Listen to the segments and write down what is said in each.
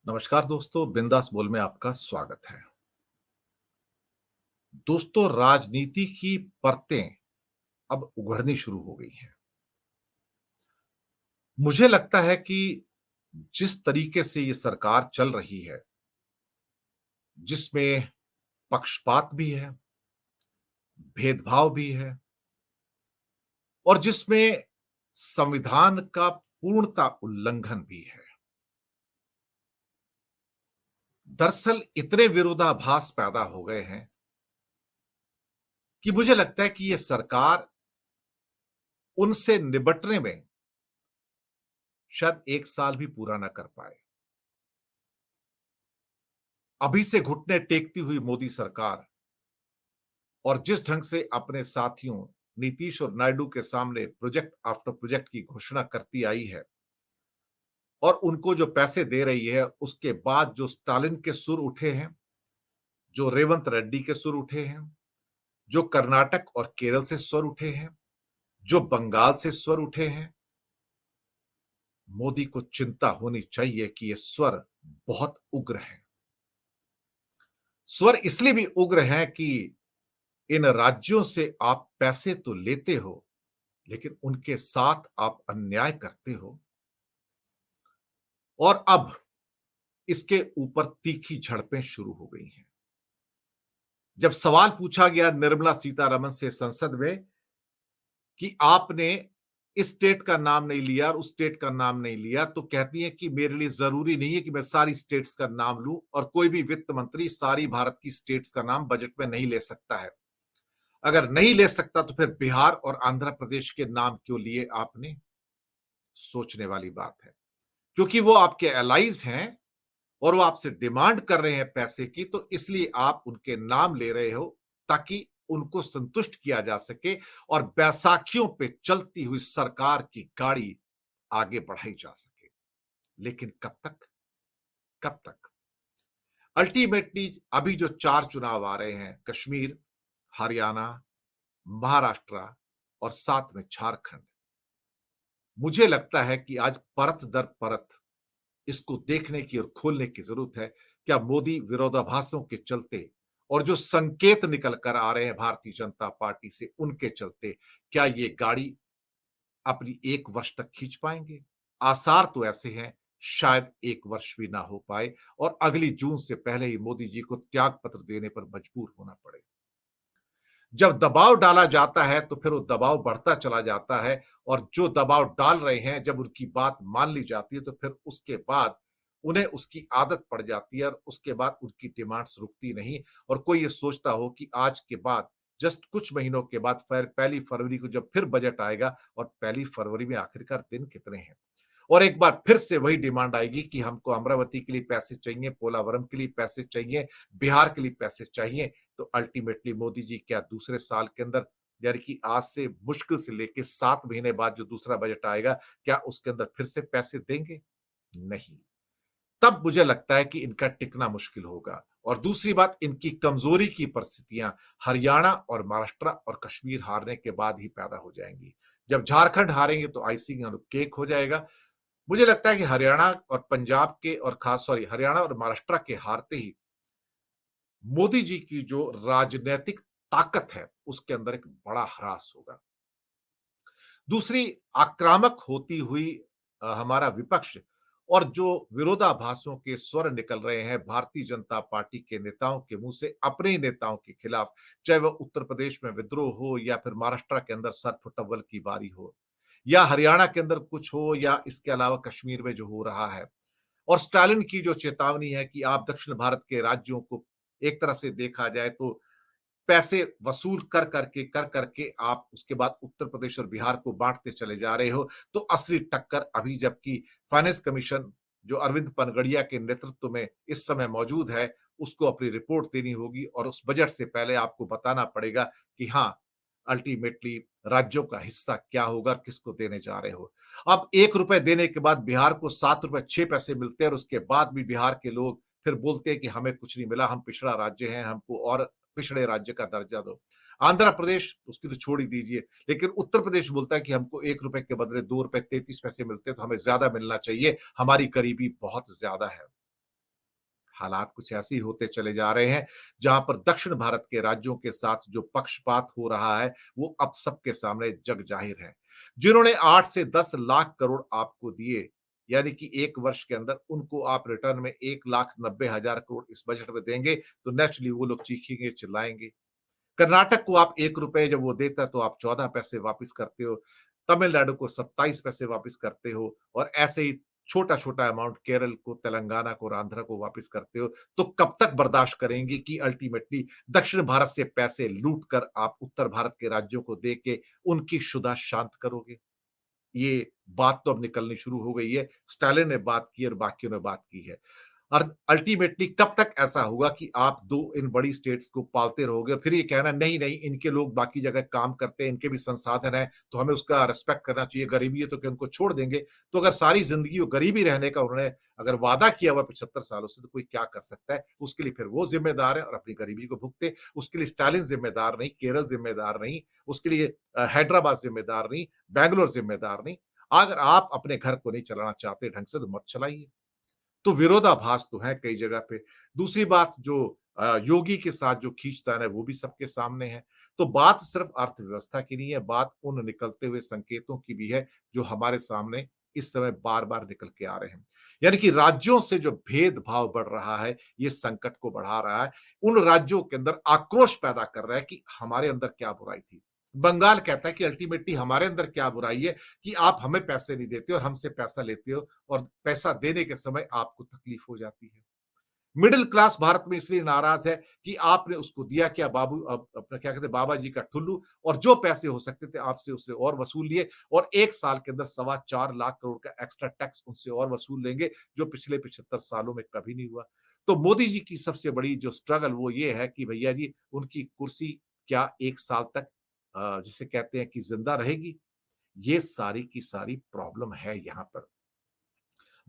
नमस्कार दोस्तों, बिंदास बोल में आपका स्वागत है। दोस्तों, राजनीति की परतें अब उघड़नी शुरू हो गई हैं। मुझे लगता है कि जिस तरीके से ये सरकार चल रही है, जिसमें पक्षपात भी है, भेदभाव भी है और जिसमें संविधान का पूर्णतः उल्लंघन भी है। दरअसल इतने विरोधाभास पैदा हो गए हैं कि मुझे लगता है कि ये सरकार उनसे निपटने में शायद 1 साल भी पूरा ना कर पाए। अभी से घुटने टेकती हुई मोदी सरकार और जिस ढंग से अपने साथियों नीतीश और नायडू के सामने प्रोजेक्ट आफ्टर प्रोजेक्ट की घोषणा करती आई है और उनको जो पैसे दे रही है, उसके बाद जो स्टालिन के सुर उठे हैं, जो रेवंत रेड्डी के सुर उठे हैं, जो कर्नाटक और केरल से स्वर उठे हैं, जो बंगाल से स्वर उठे हैं, मोदी को चिंता होनी चाहिए कि ये स्वर बहुत उग्र हैं। स्वर इसलिए भी उग्र हैं कि इन राज्यों से आप पैसे तो लेते हो, लेकिन उनके साथ आप अन्याय करते हो और अब इसके ऊपर तीखी झड़पें शुरू हो गई हैं। जब सवाल पूछा गया निर्मला सीतारमण से संसद में कि आपने इस स्टेट का नाम नहीं लिया और उस स्टेट का नाम नहीं लिया, तो कहती है कि मेरे लिए जरूरी नहीं है कि मैं सारी स्टेट्स का नाम लूं और कोई भी वित्त मंत्री सारी भारत की स्टेट्स का नाम बजट में नहीं ले सकता है। अगर नहीं ले सकता तो फिर बिहार और आंध्र प्रदेश के नाम क्यों लिए आपने? सोचने वाली बात है, क्योंकि वो आपके एलाइज हैं और वो आपसे डिमांड कर रहे हैं पैसे की, तो इसलिए आप उनके नाम ले रहे हो ताकि उनको संतुष्ट किया जा सके और बैसाखियों पे चलती हुई सरकार की गाड़ी आगे बढ़ाई जा सके। लेकिन कब तक? कब तक? अल्टीमेटली अभी जो 4 चुनाव आ रहे हैं, कश्मीर, हरियाणा, महाराष्ट्र और साथ में झारखंड, मुझे लगता है कि आज परत दर परत इसको देखने की और खोलने की जरूरत है। क्या मोदी विरोधाभासों के चलते और जो संकेत निकल कर आ रहे हैं भारतीय जनता पार्टी से, उनके चलते क्या ये गाड़ी अपनी 1 वर्ष तक खींच पाएंगे? आसार तो ऐसे हैं शायद 1 वर्ष भी ना हो पाए और अगली जून से पहले ही मोदी जी को त्याग पत्र देने पर मजबूर होना पड़े। जब दबाव डाला जाता है तो फिर वो दबाव बढ़ता चला जाता है और जो दबाव डाल रहे हैं, जब उनकी बात मान ली जाती है तो फिर उसके बाद उन्हें उसकी आदत पड़ जाती है और उसके बाद उनकी डिमांड्स रुकती नहीं। और कोई ये सोचता हो कि आज के बाद जस्ट कुछ महीनों के बाद फिर 1 फरवरी को जब फिर बजट आएगा और 1 फरवरी में आखिरकार दिन कितने हैं और एक बार फिर से वही डिमांड आएगी कि हमको अमरावती के लिए पैसे चाहिए, पोलावरम के लिए पैसे चाहिए, बिहार के लिए पैसे चाहिए। तो अल्टीमेटली मोदी जी क्या दूसरे साल के अंदर, यानी कि आज से मुश्किल से लेके 7 महीने बाद जो दूसरा बजट आएगा, क्या उसके अंदर फिर से पैसे देंगे? नहीं। तब मुझे लगता है कि इनका टिकना मुश्किल होगा। और दूसरी बात, इनकी कमजोरी की परिस्थितियां हरियाणा और महाराष्ट्र और कश्मीर हारने के बाद ही पैदा हो जाएंगी। जब झारखंड हारेंगे तो आइसिंग ऑन केक हो जाएगा। मुझे लगता है कि हरियाणा और पंजाब के और खास सॉरी हरियाणा और महाराष्ट्र के हारते ही मोदी जी की जो राजनीतिक ताकत है, उसके अंदर एक बड़ा ह्रास होगा। दूसरी, आक्रामक होती हुई हमारा विपक्ष और जो विरोधाभासों के स्वर निकल रहे हैं भारतीय जनता पार्टी के नेताओं के मुंह से अपने ही नेताओं के खिलाफ, चाहे वह उत्तर प्रदेश में विद्रोह हो या फिर महाराष्ट्र के अंदर सरफुटअव्वल की बारी हो या हरियाणा के अंदर कुछ हो या इसके अलावा कश्मीर में जो हो रहा है, और स्टालिन की जो चेतावनी है कि आप दक्षिण भारत के राज्यों को एक तरह से देखा जाए तो पैसे वसूल कर करके आप उसके बाद उत्तर प्रदेश और बिहार को बांटते चले जा रहे हो। तो असली टक्कर अभी, जबकि फाइनेंस कमीशन जो अरविंद पनगड़िया के नेतृत्व में इस समय मौजूद है, उसको अपनी रिपोर्ट देनी होगी और उस बजट से पहले आपको बताना पड़ेगा कि हाँ, अल्टीमेटली राज्यों का हिस्सा क्या होगा, किसको देने जा रहे हो। अब 1 रुपए देने के बाद बिहार को 7 रुपए 6 पैसे मिलते हैं और उसके बाद भी बिहार के लोग फिर बोलते हैं कि हमें कुछ नहीं मिला, हम पिछड़ा राज्य हैं, हमको और पिछड़े राज्य का दर्जा दो। आंध्र प्रदेश उसकी तो छोड़ ही दीजिए, लेकिन उत्तर प्रदेश बोलता है कि हमको 1 रुपए के बदले 2 रुपए 33 पैसे मिलते हैं, तो हमें ज्यादा मिलना चाहिए, हमारी गरीबी बहुत ज्यादा है। हालात कुछ ऐसे ही होते चले जा रहे हैं, जहां पर दक्षिण भारत के राज्यों के साथ जो पक्षपात हो रहा है, वो अब सबके सामने जग जाहिर है। जिन्होंने 8 से 10 लाख करोड़ आपको दिए, यानी कि 1 वर्ष के अंदर उनको आप रिटर्न में 1,90,000 करोड़ इस बजट में देंगे, तो नेचुरली वो लोग चीखेंगे, चिल्लाएँगे। कर्नाटक को आप ₹1 जब वो देता है तो आप 14 पैसे वापिस करते हो। तमिलनाडु को 27 पैसे वापिस करते हो और ऐसे ही छोटा-छोटा अमाउंट केरल को, तेलंगाना को और आंध्र को वापिस करते हो। तो कब तक बर्दाश्त करेंगे कि अल्टीमेटली दक्षिण भारत से पैसे लूट कर आप उत्तर भारत के राज्यों को दे के उनकी क्षुधा शांत करोगे? ये बात तो अब निकलनी शुरू हो गई है। स्टालिन ने बात की और बाकियों ने बात की है। और अल्टीमेटली कब तक ऐसा होगा कि आप 2 इन बड़ी स्टेट्स को पालते रहोगे और फिर ये कहना नहीं, नहीं इनके लोग बाकी जगह काम करते हैं, इनके भी संसाधन हैं, तो हमें उसका रिस्पेक्ट करना चाहिए, गरीबी है तो क्या उनको छोड़ देंगे? तो अगर सारी ज़िंदगी वो गरीबी रहने का उन्होंने अगर वादा किया हुआ 75 सालों से तो कोई क्या कर सकता है? उसके लिए फिर वो ज़िम्मेदार है और अपनी गरीबी को भुगते। उसके लिए स्टालिन ज़िम्मेदार नहीं, केरल ज़िम्मेदार नहीं, उसके लिए हैदराबाद ज़िम्मेदार नहीं, बैंगलोर ज़िम्मेदार नहीं। अगर आप अपने घर को नहीं चलाना चाहते ढंग से तो मत चलाइए। तो विरोधाभास तो है कई जगह पे। दूसरी बात जो योगी के साथ जो खींचतान है वो भी सबके सामने है। तो बात सिर्फ अर्थव्यवस्था की नहीं है, बात उन निकलते हुए संकेतों की भी है जो हमारे सामने इस समय बार-बार निकल के आ रहे हैं। यानी कि राज्यों से जो भेदभाव बढ़ रहा है, ये संकट को बढ़ा रहा है। उन राज्यों के अंदर आक्रोश पैदा कर रहा है कि हमारे अंदर क्या बुराई थी। बंगाल कहता है कि अल्टीमेटली हमारे अंदर क्या बुराई है कि आप हमें पैसे नहीं देते और हमसे पैसा लेते हो और पैसा देने के समय आपको तकलीफ हो जाती है। मिडिल क्लास भारत में इसलिए नाराज है कि आपने उसको दिया क्या बाबू अपना क्या कहते हैं बाबा जी का ठुल्लू और जो पैसे हो सकते थे आपसे उससे और वसूल लिए और 1 साल के अंदर सवा 4 लाख करोड़ का एक्स्ट्रा टैक्स उनसे और वसूल लेंगे, जो पिछले 75 सालों में कभी नहीं हुआ। तो मोदी जी की सबसे बड़ी जो स्ट्रगल वो ये है कि भैया जी उनकी कुर्सी क्या 1 साल तक जिसे कहते हैं कि जिंदा रहेगी? ये सारी की सारी प्रॉब्लम है यहाँ पर।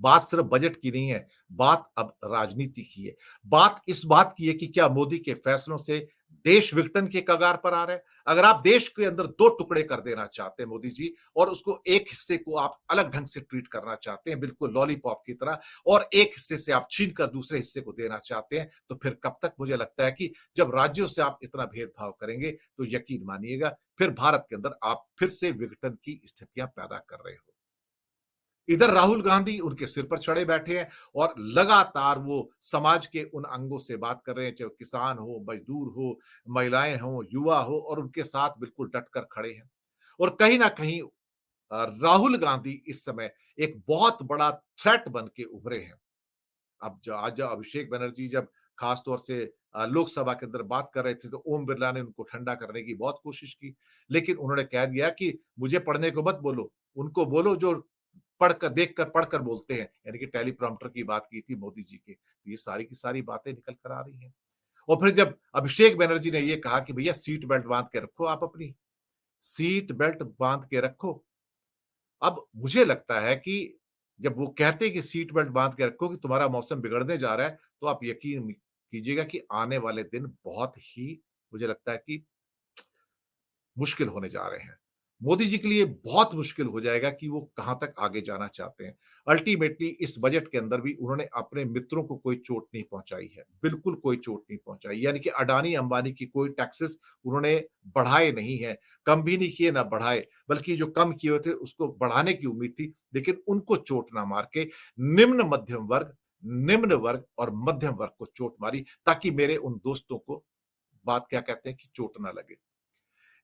बात सिर्फ बजट की नहीं है, बात अब राजनीति की है। बात इस बात की है कि क्या मोदी के फैसलों से देश विघटन के कगार पर आ रहा है? अगर आप देश के अंदर 2 टुकड़े कर देना चाहते हैं मोदी जी और उसको एक हिस्से को आप अलग ढंग से ट्रीट करना चाहते हैं, बिल्कुल लॉलीपॉप की तरह और एक हिस्से से आप छीन कर दूसरे हिस्से को देना चाहते हैं, तो फिर कब तक मुझे लगता है कि जब राज्यों से आप इतना भेदभाव करेंगे, तो यकीन मानिएगा फिर भारत के अंदर आप फिर से विघटन की स्थितियाँ पैदा कर रहे हो। इधर राहुल गांधी उनके सिर पर चढ़े बैठे हैं और लगातार वो समाज के उन अंगों से बात कर रहे हैं, चाहे किसान हो, मजदूर हो, महिलाएं हो, युवा हो और उनके साथ बिल्कुल डटकर खड़े हैं। और कहीं न कहीं राहुल गांधी इस समय एक बहुत बड़ा थ्रेट बन के उभरे हैं। अब ज आज अभिषेक बनर्जी जब खास तौर से लोकसभा के अंदर बात कर रहे थे, तो ओम बिरला ने उनको ठंडा करने की बहुत कोशिश की। लेकिन उन्होंने कह दिया कि मुझे पढ़ने को मत बोलो, उनको बोलो जो पढ़कर देखकर पढ़कर बोलते हैं, यानी कि टेलीप्रॉम्प्टर की बात की थी मोदी जी के। तो ये सारी की सारी बातें निकल कर आ रही हैं। और फिर जब अभिषेक बनर्जी ने ये कहा कि भैया सीट बेल्ट बाँध के रखो आप अपनी, सीट बेल्ट बाँध के रखो। अब मुझे लगता है कि जब वो कहते हैं कि सीट बेल्ट बाँध के रखो कि तुम्हारा मौसम बिगड़ने जा रहा है, तो आप यकीन कीजिएगा कि आने वाले दिन बहुत ही मुझे लगता है कि मुश्किल होने जा रहे हैं। मोदी जी के लिए बहुत मुश्किल हो जाएगा कि वो कहाँ तक आगे जाना चाहते हैं। अल्टीमेटली इस बजट के अंदर भी उन्होंने अपने मित्रों को कोई चोट नहीं पहुँचाई है, बिल्कुल कोई चोट नहीं पहुँचाई। यानी कि अडानी-अंबानी की कोई टैक्सेस उन्होंने बढ़ाए नहीं हैं, कम भी नहीं किए ना बढ़ाए, बल्कि जो कम किए हुए थे उसको बढ़ाने की उम्मीद थी, लेकिन उनको चोट ना मार के निम्न वर्ग और मध्यम वर्ग को चोट मारी ताकि मेरे उन दोस्तों को बात क्या कहते हैं कि चोट ना लगे।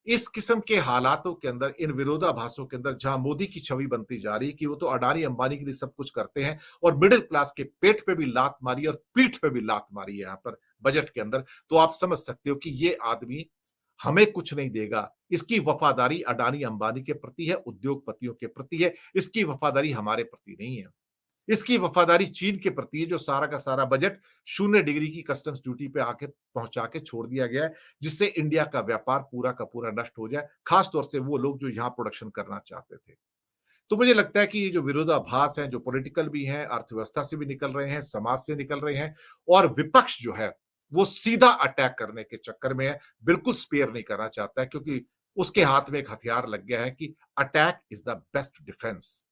इस किस्म के हालातों के अंदर, इन विरोधाभासों के अंदर जहां मोदी की छवि बनती जा रही है कि वो तो अडानी अंबानी के लिए सब कुछ करते हैं और मिडिल क्लास के पेट पे भी लात मारी और पीठ पे भी लात मारी है यहाँ पर बजट के अंदर, तो आप समझ सकते हो कि ये आदमी हमें कुछ नहीं देगा। इसकी वफादारी अडानी अंबानी के प्रति है, उद्योगपतियों के प्रति है, इसकी वफादारी हमारे प्रति नहीं है। इसकी वफादारी चीन के प्रति है, जो सारा का सारा बजट शून्य डिग्री की कस्टम्स ड्यूटी पे आके पहुंचा के छोड़ दिया गया है, जिससे इंडिया का व्यापार पूरा का पूरा नष्ट हो जाए, खास तौर से वो लोग जो यहाँ प्रोडक्शन करना चाहते थे। तो मुझे लगता है कि ये जो विरोधाभास हैं, जो पॉलिटिकल भी हैं, अर्थव्यवस्था से भी निकल रहे हैं, समाज से निकल रहे हैं और विपक्ष जो है, वो सीधा अटैक करने के चक्कर में है, बिल्कुल स्पेयर नहीं करना चाहता है क्योंकि उसके हाथ में एक हथियार लग गया है कि attack is the best defence.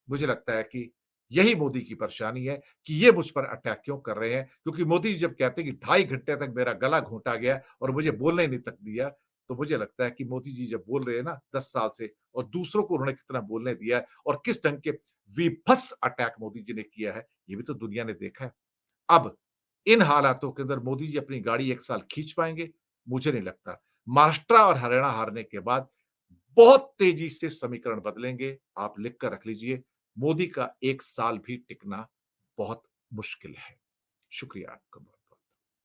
मुझे लगता है कि यही मोदी की परेशानी है कि ये मुझ पर अटैक क्यों कर रहे हैं? क्योंकि मोदी जी जब कहते हैं कि 2.5 घंटे तक मेरा गला घोंटा गया और मुझे बोलने नहीं तक दिया, तो मुझे लगता है कि मोदी जी जब बोल रहे हैं ना 10 साल से और दूसरों को उन्होंने कितना बोलने दिया है और किस ढंग के वीभत्स अटैक मोदी जी ने किया है, ये भी तो दुनिया ने देखा है। अब इन हालातों के अंदर मोदी जी अपनी गाड़ी 1 साल खींच पाएँगे? मुझे नहीं लगता। महाराष्ट्र और हरियाणा हारने के बाद बहुत तेज़ी से समीकरण बदलेंगे। आप लिख कर रख लीजिए, मोदी का 1 साल भी टिकना बहुत मुश्किल है। शुक्रिया आपका बहुत।